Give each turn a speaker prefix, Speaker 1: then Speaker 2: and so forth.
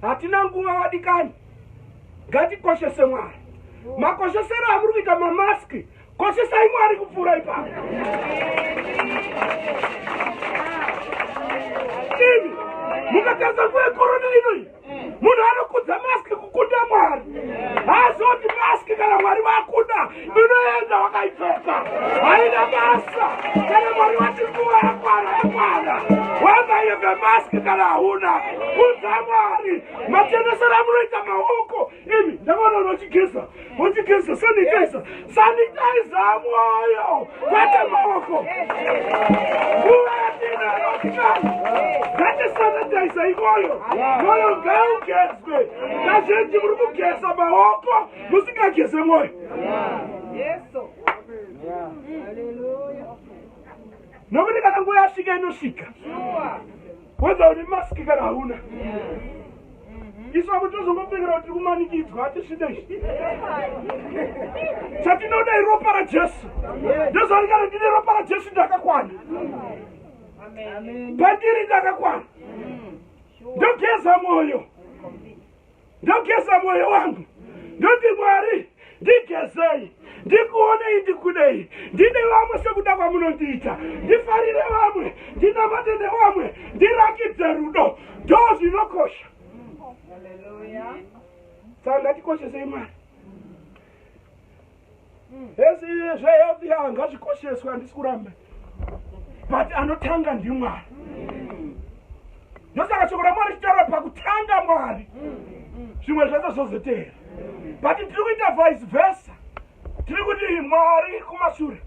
Speaker 1: hatina nguva vadikani. Ngatikoshese Mwari. Makoshesero amuri kuita mamaski. Koshesai Mwari kupfuura ipapo. Imi mukatarisa nguva yekorona inoyi, munhu anokudza maski kukunda Mwari. Haazoti maski kana Mwari vakunda, inoenda wakaipfeka. Haina basa. Kana Mwari vati nguva yakwana. Wangayebve maski kana hauna. Kudza Mwari. Matendesero amunoita maoko. Imi ndakaona unochigeza. Uchigeza sanitizer. Sanitizer mwoyo. Kwete maoko. Nguva yatina yotikana. Ngati sanitizer ikoyo. Mwoyo ngaugezwe. Kazhinji muri kugeza maoko. Musingageze mwoyo.
Speaker 2: Yesu.
Speaker 1: Nokuti kana nguva yasvika inosvika. Weza une maski kana hauna. Isu apo tozongopengera kuti kumanikidzwa hatisvidei. Chatinoda iropa raJesu. Ndozoringana ndine ropa raJesu ndakakwana. Pandiri ndakakwana. Ndogeza mwoyo. Ndogeza mwoyo wangu. Ndoti Mwari ndigezei. Ndikuonei ndikudei. Ndine vamwe sekuda kwamunondiita. Ndifarire vamwe. Ndinamate nevamwe. Ndirakidze rudo. Ndo zvinokosha. Saka ngatikoshesei Mwari. Ezi zvehealth yangu ngazvikosheswe, handisi kuramba. But anotanga ndiMwari. Ndosaka shoko raMwari chitaura pakutanga Mwari. Zvimwe zvese zvozotevera. But tiri kuita vice versa. Tiri kuti Mwari kumashure.